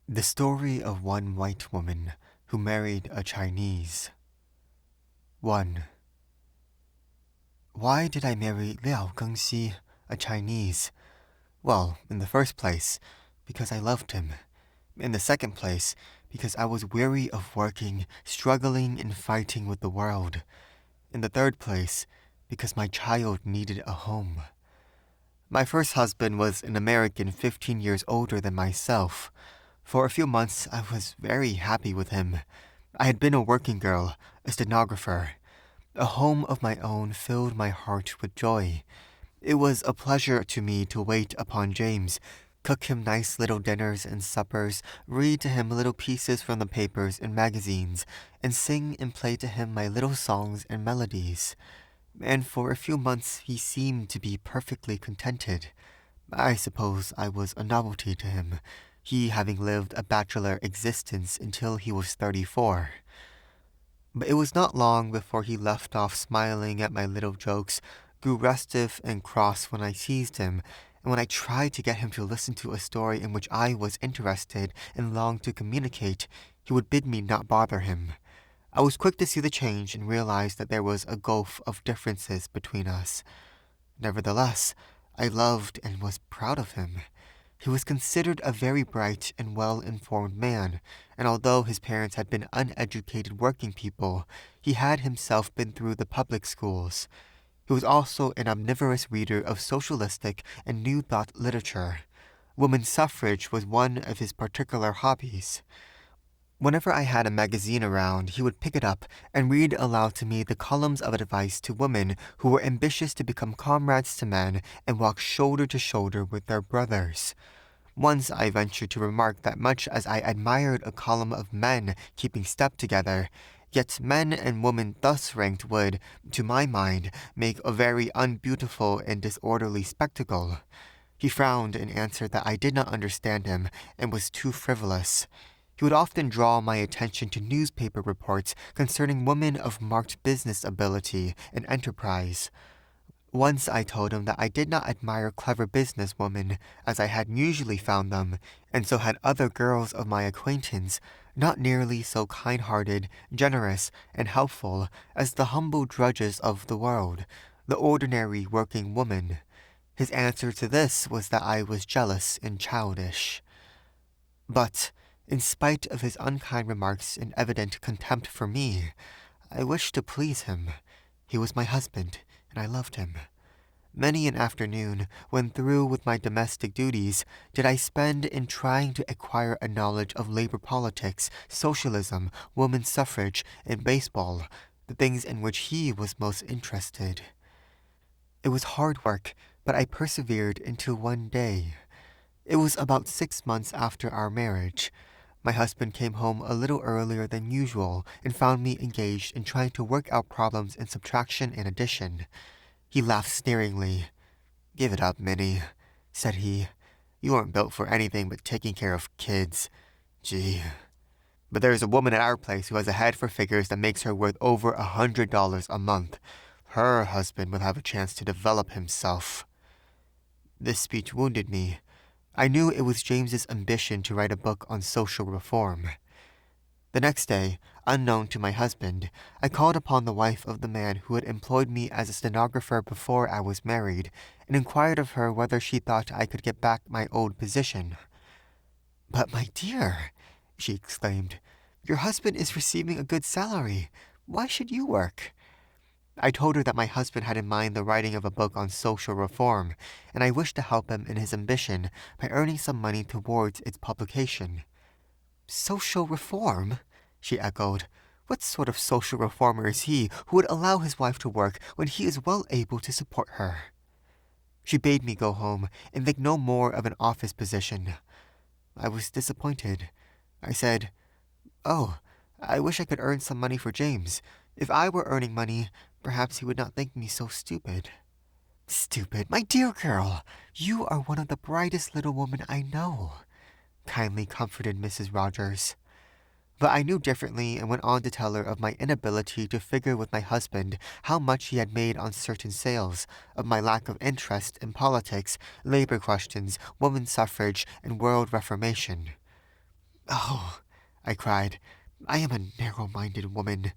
The story of one white woman who married a Chinese. 1. Why did I marry Liao Gengxi, a Chinese? Well, in the first place, because I loved him. In the second place, because I was weary of working, struggling, and fighting with the world. In the third place, because my child needed a home. My first husband was an American 15 years older than myself. For a few months, I was very happy with him. I had been a working girl, a stenographer. A home of my own filled my heart with joy. It was a pleasure to me to wait upon James, cook him nice little dinners and suppers, read to him little pieces from the papers and magazines, and sing and play to him my little songs and melodies. And for a few months he seemed to be perfectly contented. I suppose I was a novelty to him, he having lived a bachelor existence until he was 34. But it was not long before he left off smiling at my little jokes, grew restive and cross when I teased him, and when I tried to get him to listen to a story in which I was interested and longed to communicate, he would bid me not bother him. I was quick to see the change and realize that there was a gulf of differences between us. Nevertheless, I loved and was proud of him. He was considered a very bright and well-informed man, and although his parents had been uneducated working people, he had himself been through the public schools. He was also an omnivorous reader of socialistic and New Thought literature. Women's suffrage was one of his particular hobbies. Whenever I had a magazine around, he would pick it up and read aloud to me the columns of advice to women who were ambitious to become comrades to men and walk shoulder to shoulder with their brothers. Once I ventured to remark that much as I admired a column of men keeping step together, yet men and women thus ranked would, to my mind, make a very unbeautiful and disorderly spectacle. He frowned and answered that I did not understand him and was too frivolous. He would often draw my attention to newspaper reports concerning women of marked business ability and enterprise. Once I told him that I did not admire clever businesswomen, as I had usually found them, and so had other girls of my acquaintance, not nearly so kind-hearted, generous, and helpful as the humble drudges of the world, the ordinary working woman. His answer to this was that I was jealous and childish. But, in spite of his unkind remarks and evident contempt for me, I wished to please him. He was my husband, and I loved him. Many an afternoon, when through with my domestic duties, did I spend in trying to acquire a knowledge of labor politics, socialism, women's suffrage, and baseball, the things in which he was most interested. It was hard work, but I persevered until one day. It was about 6 months after our marriage. My husband came home a little earlier than usual and found me engaged in trying to work out problems in subtraction and addition. He laughed sneeringly. "Give it up, Minnie," said he. "You aren't built for anything but taking care of kids. Gee. But there's a woman at our place who has a head for figures that makes her worth over $100 a month. Her husband will have a chance to develop himself." This speech wounded me. I knew it was James's ambition to write a book on social reform. The next day, unknown to my husband, I called upon the wife of the man who had employed me as a stenographer before I was married, and inquired of her whether she thought I could get back my old position. "But, my dear," she exclaimed, "your husband is receiving a good salary. Why should you work?" I told her that my husband had in mind the writing of a book on social reform, and I wished to help him in his ambition by earning some money towards its publication. "Social reform?" she echoed. "What sort of social reformer is he who would allow his wife to work when he is well able to support her?" She bade me go home and think no more of an office position. I was disappointed. I said, "Oh, I wish I could earn some money for James. If I were earning money, perhaps he would not think me so stupid." "Stupid, my dear girl! You are one of the brightest little women I know," kindly comforted Mrs. Rogers. But I knew differently and went on to tell her of my inability to figure with my husband how much he had made on certain sales, of my lack of interest in politics, labor questions, women's suffrage, and world reformation. Oh, I cried. I am a narrow-minded woman.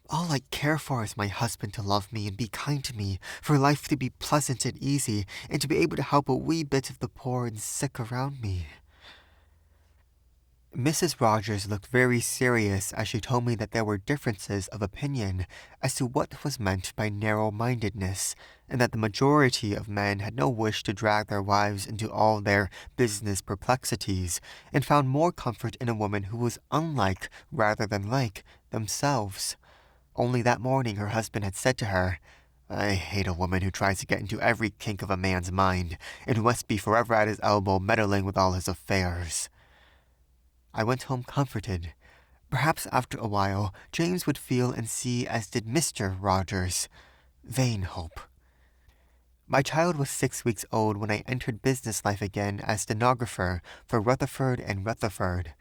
All I care for is my husband to love me and be kind to me, for life to be pleasant and easy, and to be able to help a wee bit of the poor and sick around me. Mrs. Rogers looked very serious as she told me that there were differences of opinion as to what was meant by narrow-mindedness, and that the majority of men had no wish to drag their wives into all their business perplexities, and found more comfort in a woman who was unlike, rather than like, themselves. Only that morning her husband had said to her, "I hate a woman who tries to get into every kink of a man's mind, and who must be forever at his elbow meddling with all his affairs." I went home comforted. Perhaps after a while, James would feel and see as did Mr. Rogers. Vain hope. My child was 6 weeks old when I entered business life again as stenographer for Rutherford and Rutherford.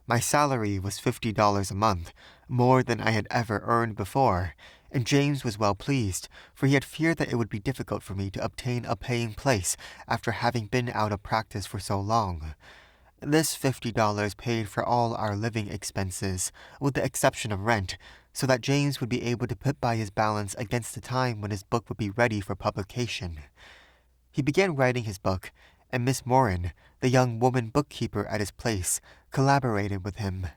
My salary was $50 a month, more than I had ever earned before, and James was well pleased, for he had feared that it would be difficult for me to obtain a paying place after having been out of practice for so long. This $50 paid for all our living expenses, with the exception of rent, so that James would be able to put by his balance against the time when his book would be ready for publication. He began writing his book, and Miss Moran, the young woman bookkeeper at his place, collaborated with him.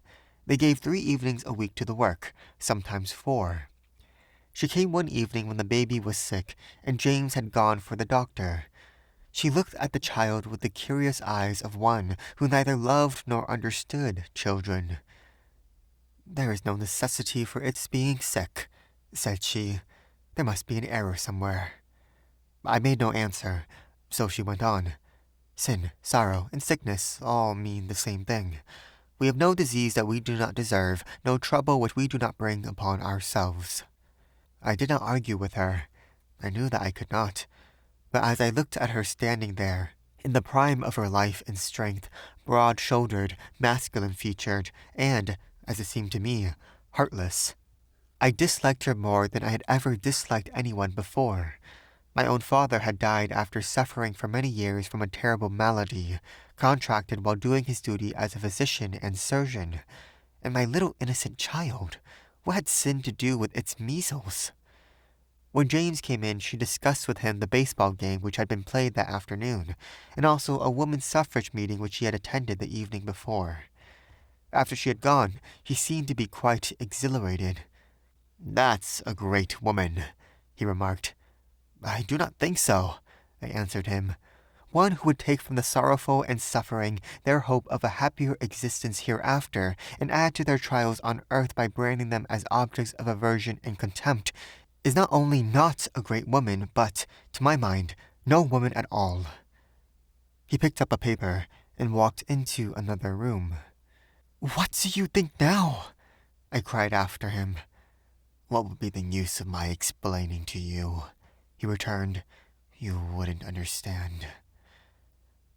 They gave 3 evenings a week to the work, sometimes 4. She came one evening when the baby was sick, and James had gone for the doctor. She looked at the child with the curious eyes of one who neither loved nor understood children. "There is no necessity for its being sick," said she. "There must be an error somewhere." I made no answer, so she went on. "Sin, sorrow, and sickness all mean the same thing. We have no disease that we do not deserve, no trouble which we do not bring upon ourselves." I did not argue with her. I knew that I could not. But as I looked at her standing there, in the prime of her life and strength, broad-shouldered, masculine-featured, and, as it seemed to me, heartless, I disliked her more than I had ever disliked anyone before. My own father had died after suffering for many years from a terrible malady, contracted while doing his duty as a physician and surgeon. And my little innocent child, what had sin to do with its measles? When James came in, she discussed with him the baseball game which had been played that afternoon, and also a women's suffrage meeting which he had attended the evening before. After she had gone, he seemed to be quite exhilarated. "That's a great woman," he remarked. "I do not think so," I answered him. "One who would take from the sorrowful and suffering their hope of a happier existence hereafter, and add to their trials on earth by branding them as objects of aversion and contempt, is not only not a great woman, but, to my mind, no woman at all." He picked up a paper and walked into another room. "What do you think now?" I cried after him. "What would be the use of my explaining to you?" he returned. "You wouldn't understand."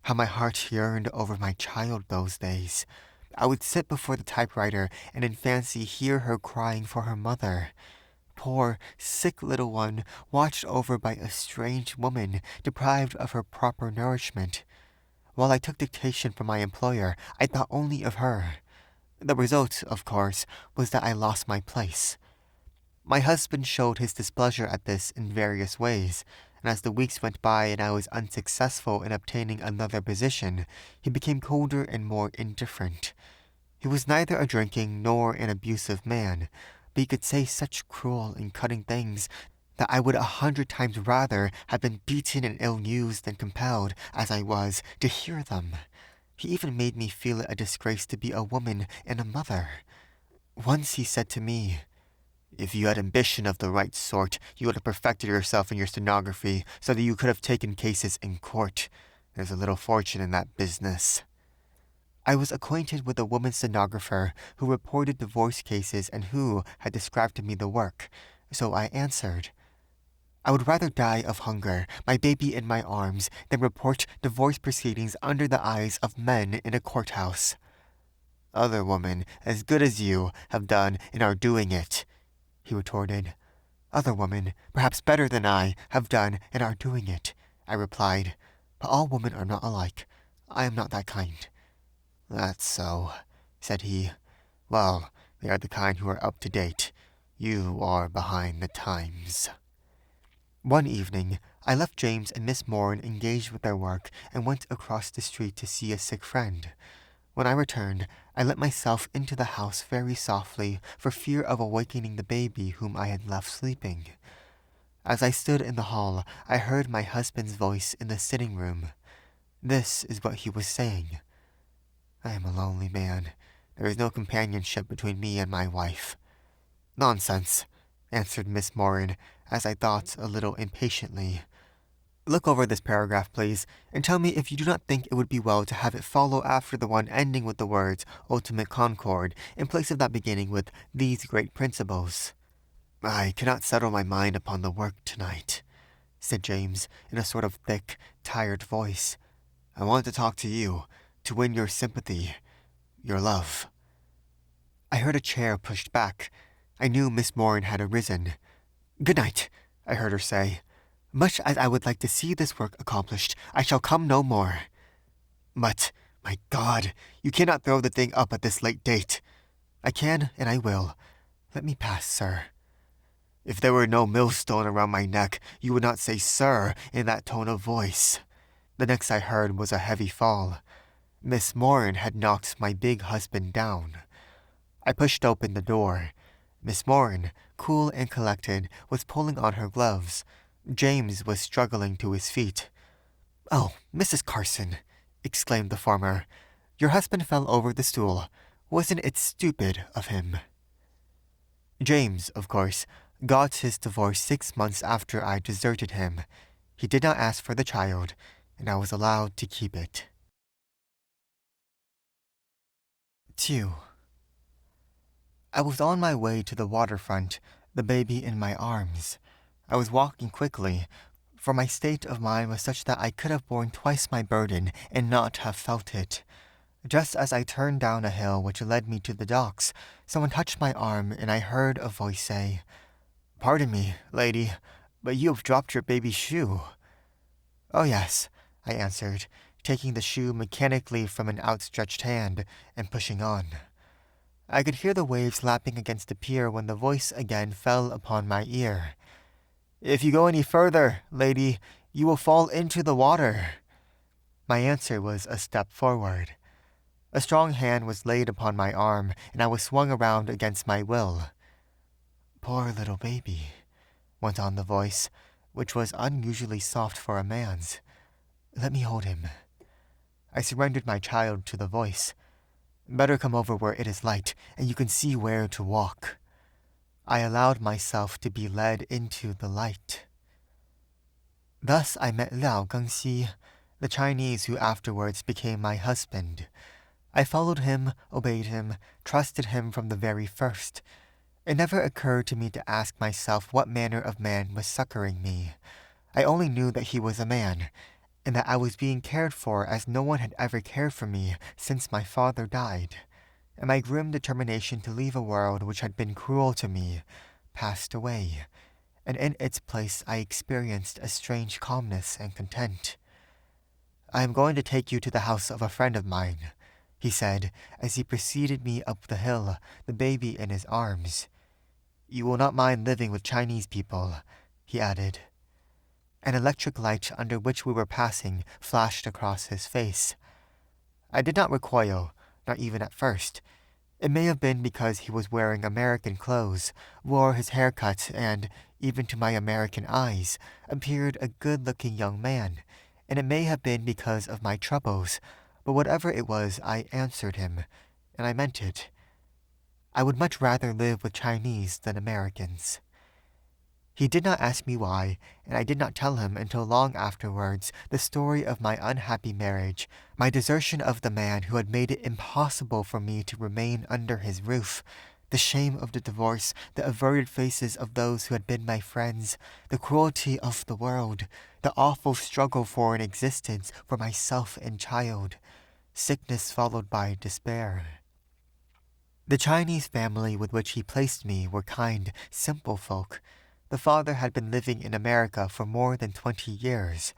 How my heart yearned over my child those days. I would sit before the typewriter and in fancy hear her crying for her mother. Poor, sick little one, watched over by a strange woman, deprived of her proper nourishment. While I took dictation from my employer, I thought only of her. The result, of course, was that I lost my place. My husband showed his displeasure at this in various ways, and as the weeks went by and I was unsuccessful in obtaining another position, he became colder and more indifferent. He was neither a drinking nor an abusive man, but he could say such cruel and cutting things that I would 100 times rather have been beaten and ill-used than compelled, as I was, to hear them. He even made me feel it a disgrace to be a woman and a mother. Once he said to me, "If you had ambition of the right sort, you would have perfected yourself in your stenography so that you could have taken cases in court. There's a little fortune in that business." I was acquainted with a woman stenographer who reported divorce cases and who had described to me the work, so I answered, "I would rather die of hunger, my baby in my arms, than report divorce proceedings under the eyes of men in a courthouse." "Other women, as good as you, have done and are doing it," he retorted. "Other women, perhaps better than I, have done and are doing it," I replied. "But all women are not alike. I am not that kind." "That's so," said he. Well, they are the kind who are up to date. You are behind the times. One evening, I left James and Miss Moran engaged with their work and went across the street to see a sick friend. When I returned, I let myself into the house very softly for fear of awakening the baby whom I had left sleeping. As I stood in the hall, I heard my husband's voice in the sitting room. This is what he was saying. I am a lonely man. There is no companionship between me and my wife. Nonsense, answered Miss Moran, as I thought a little impatiently. Look over this paragraph, please, and tell me if you do not think it would be well to have it follow after the one ending with the words ultimate concord in place of that beginning with these great principles. I cannot settle my mind upon the work tonight, said James in a sort of thick, tired voice. I want to talk to you, to win your sympathy, your love. I heard a chair pushed back. I knew Miss Moran had arisen. Good night, I heard her say. Much as I would like to see this work accomplished, I shall come no more. But, my God, you cannot throw the thing up at this late date. I can, and I will. Let me pass, sir. If there were no millstone around my neck, you would not say sir in that tone of voice. The next I heard was a heavy fall. Miss Moran had knocked my big husband down. I pushed open the door. Miss Moran, cool and collected, was pulling on her gloves. James was struggling to his feet. Oh, Mrs. Carson, exclaimed the farmer. Your husband fell over the stool. Wasn't it stupid of him? James, of course, got his divorce 6 months after I deserted him. He did not ask for the child, and I was allowed to keep it. 2. I was on my way to the waterfront, the baby in my arms. I was walking quickly, for my state of mind was such that I could have borne twice my burden and not have felt it. Just as I turned down a hill which led me to the docks, someone touched my arm and I heard a voice say, Pardon me, lady, but you have dropped your baby's shoe. Oh yes, I answered, taking the shoe mechanically from an outstretched hand and pushing on. I could hear the waves lapping against the pier when the voice again fell upon my ear. If you go any further, lady, you will fall into the water. My answer was a step forward. A strong hand was laid upon my arm, and I was swung around against my will. Poor little baby, went on the voice, which was unusually soft for a man's. Let me hold him. I surrendered my child to the voice. Better come over where it is light, and you can see where to walk. I allowed myself to be led into the light. Thus I met Liao Gengxi, the Chinese who afterwards became my husband. I followed him, obeyed him, trusted him from the very first. It never occurred to me to ask myself what manner of man was succoring me. I only knew that he was a man, and that I was being cared for as no one had ever cared for me since my father died. And my grim determination to leave a world which had been cruel to me passed away, and in its place I experienced a strange calmness and content. I am going to take you to the house of a friend of mine, he said, as he preceded me up the hill, the baby in his arms. You will not mind living with Chinese people, he added. An electric light under which we were passing flashed across his face. I did not recoil, not even at first. It may have been because he was wearing American clothes, wore his hair cut, and, even to my American eyes, appeared a good-looking young man, and it may have been because of my troubles, but whatever it was, I answered him, and I meant it. I would much rather live with Chinese than Americans. He did not ask me why, and I did not tell him until long afterwards the story of my unhappy marriage, my desertion of the man who had made it impossible for me to remain under his roof, the shame of the divorce, the averted faces of those who had been my friends, the cruelty of the world, the awful struggle for an existence for myself and child, sickness followed by despair. The Chinese family with which he placed me were kind, simple folk. The father had been living in America for more than 20 years.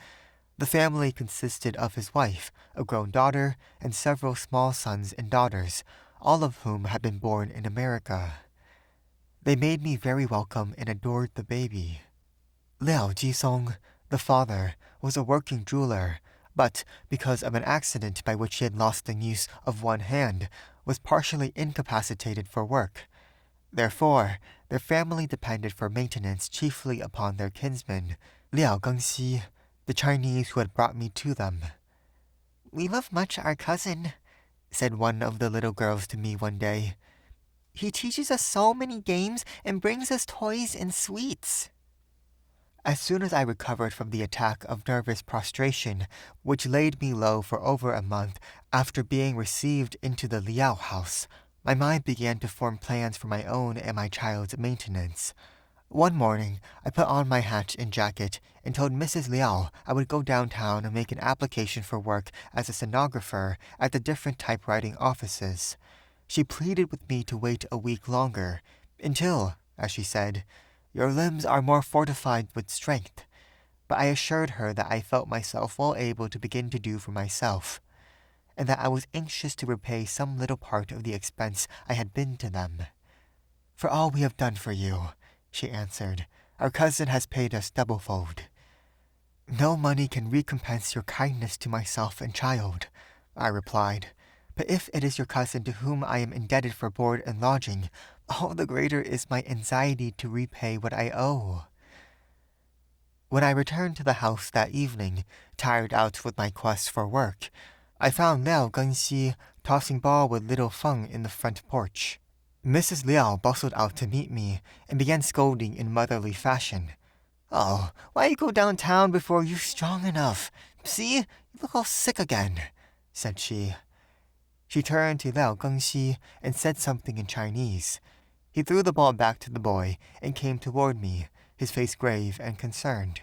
The family consisted of his wife, a grown daughter, and several small sons and daughters, all of whom had been born in America. They made me very welcome and adored the baby. Liao Jisong, the father, was a working jeweler, but because of an accident by which he had lost the use of one hand, was partially incapacitated for work. Therefore, their family depended for maintenance chiefly upon their kinsman, Liao Gengxi, the Chinese who had brought me to them. "We love much our cousin," said one of the little girls to me one day. "He teaches us so many games and brings us toys and sweets." As soon as I recovered from the attack of nervous prostration, which laid me low for over a month after being received into the Liao house, my mind began to form plans for my own and my child's maintenance. One morning, I put on my hat and jacket and told Mrs. Liao I would go downtown and make an application for work as a stenographer at the different typewriting offices. She pleaded with me to wait a week longer, until, as she said, "Your limbs are more fortified with strength." But I assured her that I felt myself well able to begin to do for myself, and that I was anxious to repay some little part of the expense I had been to them. "For all we have done for you," she answered, "our cousin has paid us doublefold." "No money can recompense your kindness to myself and child," I replied. "But if it is your cousin to whom I am indebted for board and lodging, all the greater is my anxiety to repay what I owe." When I returned to the house that evening, tired out with my quest for work, I found Liao Gengxi tossing ball with little Feng in the front porch. Mrs. Liao bustled out to meet me and began scolding in motherly fashion. "Oh, why you go downtown before you're strong enough? See, you look all sick again," said she. She turned to Liao Gengxi and said something in Chinese. He threw the ball back to the boy and came toward me, his face grave and concerned.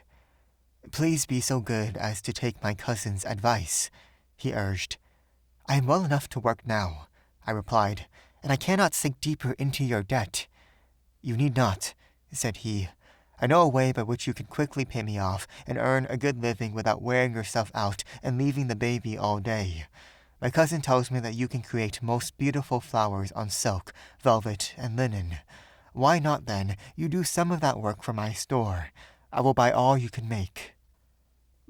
"Please be so good as to take my cousin's advice," he urged. "I am well enough to work now," I replied, "and I cannot sink deeper into your debt." "You need not," said he. "I know a way by which you can quickly pay me off and earn a good living without wearing yourself out and leaving the baby all day. My cousin tells me that you can create most beautiful flowers on silk, velvet, and linen. Why not, then, you do some of that work for my store? I will buy all you can make."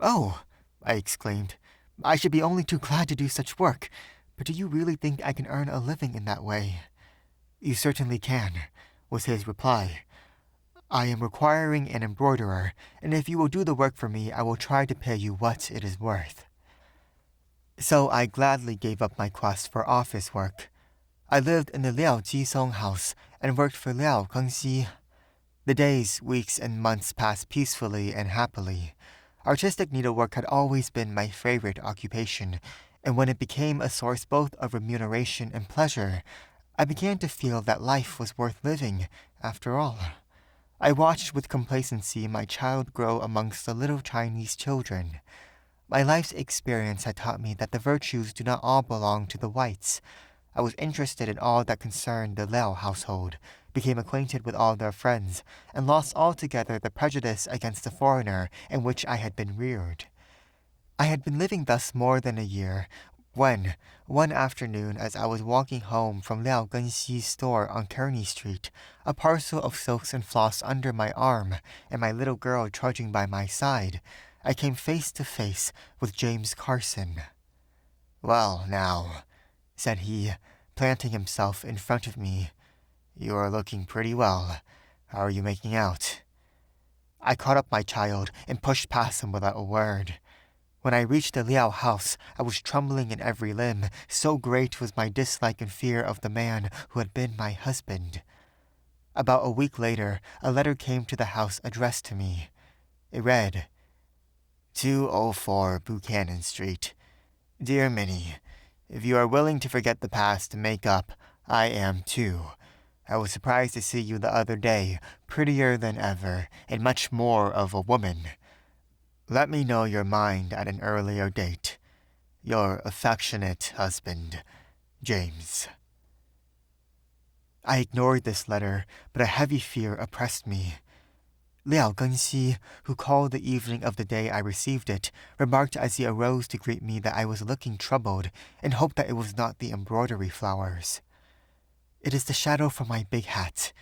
"Oh," I exclaimed, "I should be only too glad to do such work. But do you really think I can earn a living in that way?" "You certainly can," was his reply. "I am requiring an embroiderer, and if you will do the work for me, I will try to pay you what it is worth." So I gladly gave up my quest for office work. I lived in the Liao Jisong house and worked for Liao Gengxi. The days, weeks, and months passed peacefully and happily. Artistic needlework had always been my favorite occupation, and when it became a source both of remuneration and pleasure, I began to feel that life was worth living, after all. I watched with complacency my child grow amongst the little Chinese children. My life's experience had taught me that the virtues do not all belong to the whites. I was interested in all that concerned the Liao household, became acquainted with all their friends, and lost altogether the prejudice against the foreigner in which I had been reared. I had been living thus more than a year, when, one afternoon as I was walking home from Liao Gengxi's store on Kearney Street, a parcel of silks and floss under my arm, and my little girl trudging by my side, I came face to face with James Carson. "Well, now," said he, planting himself in front of me, "you are looking pretty well. How are you making out?" I caught up my child and pushed past him without a word. When I reached the Liao house, I was trembling in every limb, so great was my dislike and fear of the man who had been my husband. About a week later, a letter came to the house addressed to me. It read, 204 Buchanan Street. Dear Minnie, if you are willing to forget the past and make up, I am too. I was surprised to see you the other day, prettier than ever, and much more of a woman. Let me know your mind at an earlier date. Your affectionate husband, James. I ignored this letter, but a heavy fear oppressed me. Liao Gengxi, who called the evening of the day I received it, remarked as he arose to greet me that I was looking troubled, and hoped that it was not the embroidery flowers. It is the shadow from my big hat,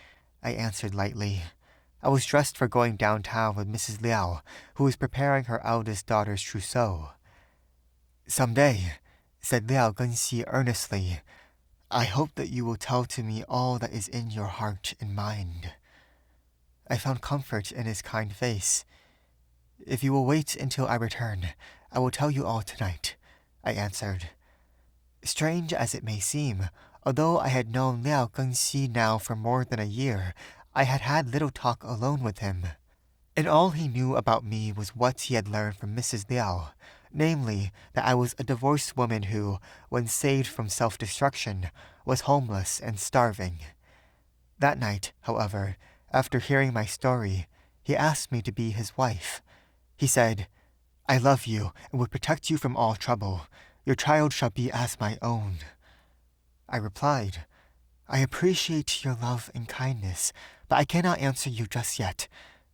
I answered lightly. I was dressed for going downtown with Mrs. Liao, who was preparing her eldest daughter's trousseau. Someday, said Liao Genxi earnestly, I hope that you will tell to me all that is in your heart and mind. I found comfort in his kind face. If you will wait until I return, I will tell you all tonight, I answered. Strange as it may seem, although I had known Liao Genxi now for more than a year, I had had little talk alone with him. And all he knew about me was what he had learned from Mrs. Liao, namely, that I was a divorced woman who, when saved from self-destruction, was homeless and starving. That night, however, after hearing my story, he asked me to be his wife. He said, I love you and would protect you from all trouble. Your child shall be as my own. I replied, I appreciate your love and kindness, but I cannot answer you just yet.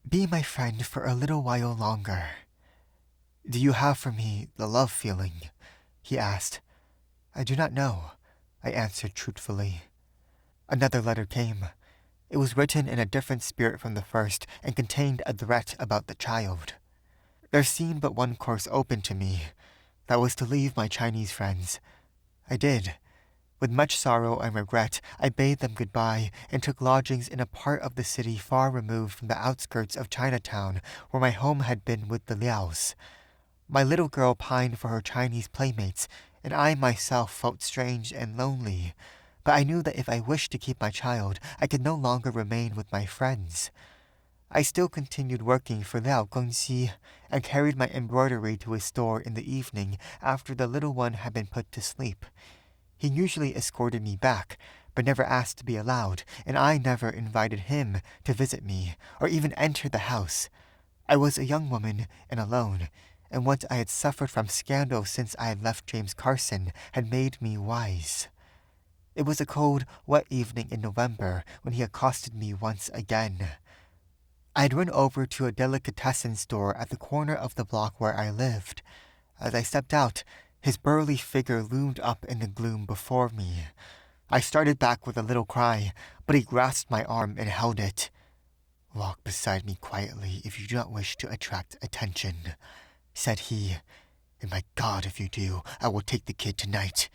Be my friend for a little while longer. Do you have for me the love feeling? He asked. I do not know, I answered truthfully. Another letter came. It was written in a different spirit from the first and contained a threat about the child. There seemed but one course open to me. That was to leave my Chinese friends. I did. With much sorrow and regret, I bade them goodbye and took lodgings in a part of the city far removed from the outskirts of Chinatown, where my home had been with the Liaos. My little girl pined for her Chinese playmates, and I myself felt strange and lonely. But I knew that if I wished to keep my child, I could no longer remain with my friends. I still continued working for Liao Gengxi and carried my embroidery to his store in the evening after the little one had been put to sleep. He usually escorted me back, but never asked to be allowed, and I never invited him to visit me or even enter the house. I was a young woman and alone, and what I had suffered from scandal since I had left James Carson had made me wise. It was a cold, wet evening in November when he accosted me once again. I had run over to a delicatessen store at the corner of the block where I lived. As I stepped out, his burly figure loomed up in the gloom before me. I started back with a little cry, but he grasped my arm and held it. Walk beside me quietly if you do not wish to attract attention, said he. And my God, if you do, I will take the kid tonight.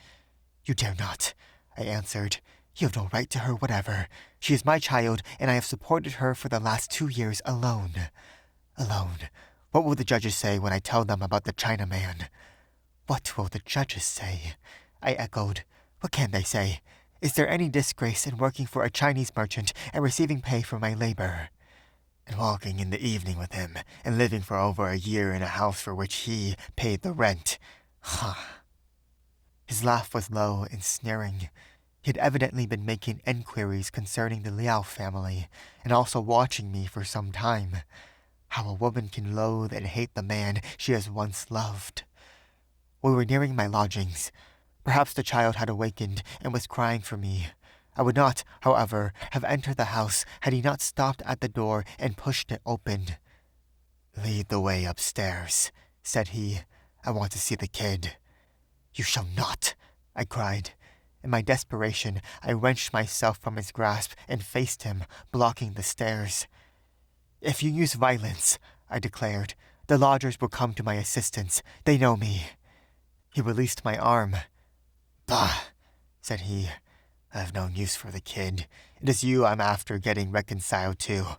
You dare not, I answered. You have no right to her whatever. She is my child, and I have supported her for the last 2 years alone. Alone. What will the judges say when I tell them about the Chinaman? What will the judges say? I echoed. What can they say? Is there any disgrace in working for a Chinese merchant and receiving pay for my labor? And walking in the evening with him, and living for over a year in a house for which he paid the rent. Ha! His laugh was low and sneering. He had evidently been making enquiries concerning the Liao family, and also watching me for some time. How a woman can loathe and hate the man she has once loved. We were nearing my lodgings. Perhaps the child had awakened and was crying for me. I would not, however, have entered the house had he not stopped at the door and pushed it open. Lead the way upstairs, said he. I want to see the kid. You shall not, I cried. In my desperation, I wrenched myself from his grasp and faced him, blocking the stairs. If you use violence, I declared, the lodgers will come to my assistance. They know me. He released my arm. Bah, said he. I have no use for the kid. It is you I'm after getting reconciled to.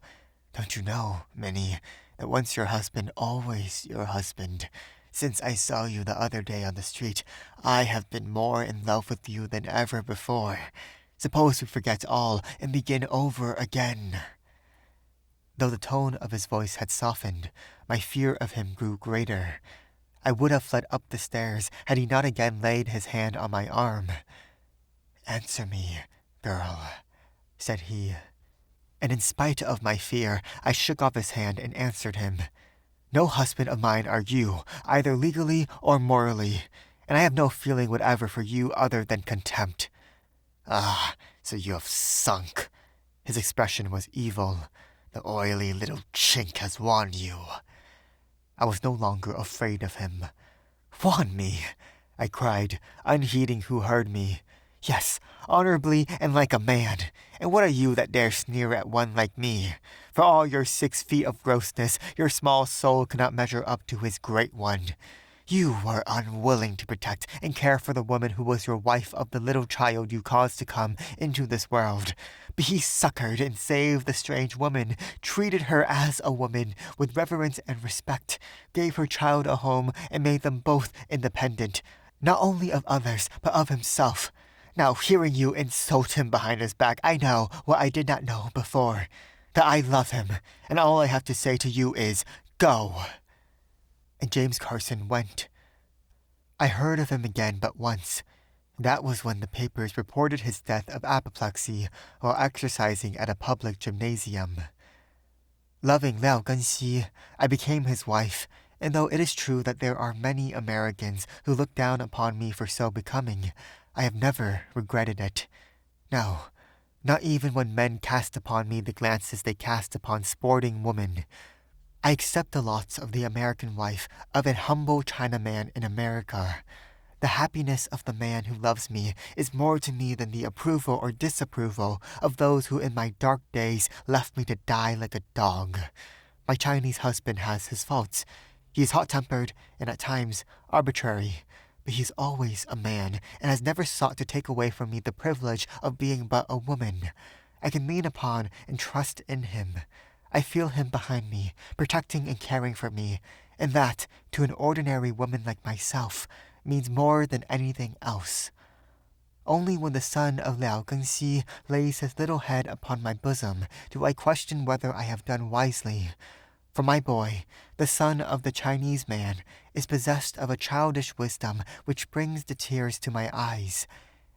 Don't you know, Minnie, that once your husband, always your husband. Since I saw you the other day on the street, I have been more in love with you than ever before. Suppose we forget all and begin over again. Though the tone of his voice had softened, my fear of him grew greater. I would have fled up the stairs had he not again laid his hand on my arm. Answer me, girl, said he. And in spite of my fear, I shook off his hand and answered him. No husband of mine are you, either legally or morally, and I have no feeling whatever for you other than contempt. Ah, so you have sunk. His expression was evil. The oily little chink has won you. I was no longer afraid of him. Won me, I cried, unheeding who heard me. Yes, honorably and like a man. And what are you that dare sneer at one like me? For all your 6 feet of grossness, your small soul cannot measure up to his great one. You were unwilling to protect and care for the woman who was your wife of the little child you caused to come into this world. But he succored and saved the strange woman, treated her as a woman with reverence and respect, gave her child a home, and made them both independent, not only of others, but of himself. Now, hearing you insult him behind his back, I know what I did not know before, that I love him, and all I have to say to you is, go. And James Carson went. I heard of him again but once. That was when the papers reported his death of apoplexy while exercising at a public gymnasium. Loving Liao Genxi, I became his wife, and though it is true that there are many Americans who look down upon me for so becoming, I have never regretted it. No, not even when men cast upon me the glances they cast upon sporting women. I accept the lots of the American wife of an humble Chinaman in America. The happiness of the man who loves me is more to me than the approval or disapproval of those who in my dark days left me to die like a dog. My Chinese husband has his faults. He is hot-tempered and at times arbitrary, but he is always a man and has never sought to take away from me the privilege of being but a woman. I can lean upon and trust in him. I feel him behind me, protecting and caring for me, and that, to an ordinary woman like myself, means more than anything else. Only when the son of Liao Genxi lays his little head upon my bosom do I question whether I have done wisely. For my boy, the son of the Chinese man, is possessed of a childish wisdom which brings the tears to my eyes,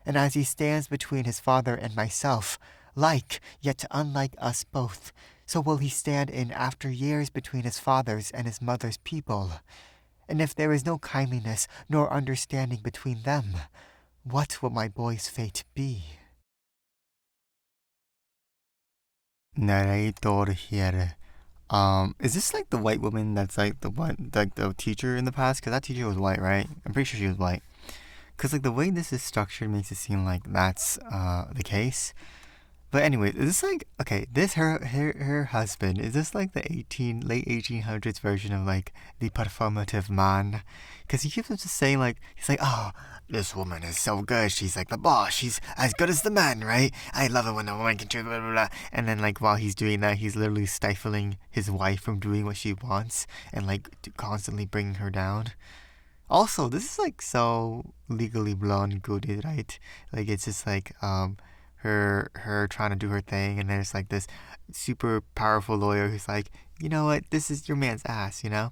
and as he stands between his father and myself, like yet unlike us both, so will he stand in after years between his father's and his mother's people. And if there is no kindliness nor understanding between them, what will my boy's fate be? Narrator here. Is this like the white woman that's like the one, like the teacher in the past? Because that teacher was white, right? I'm pretty sure she was white. Because like the way this is structured makes it seem like that's the case. But anyway, is this like, okay, this her husband, is this like the late 1800s version of like the performative man? Because he keeps on just saying like, he's like, oh, this woman is so good, she's like the boss, she's as good as the man, right? I love it when a woman can do blah blah blah. And then like while he's doing that, he's literally stifling his wife from doing what she wants and like constantly bringing her down. Also, this is like so legally blonde gooded, right? Like it's just like her trying to do her thing, and then it's like this super powerful lawyer who's like, you know what, this is your man's ass, you know.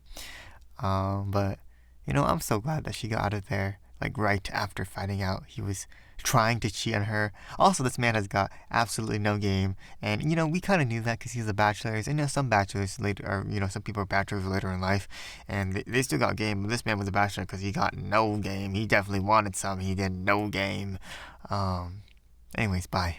But you know, I'm so glad that she got out of there like right after finding out he was trying to cheat on her. Also, this man has got absolutely no game, and you know, we kind of knew that because he's a bachelor. And you know, some bachelors later, or you know, some people are bachelors later in life, and they still got game. But this man was a bachelor because he got no game. He definitely wanted some. He did no game. Anyways, bye.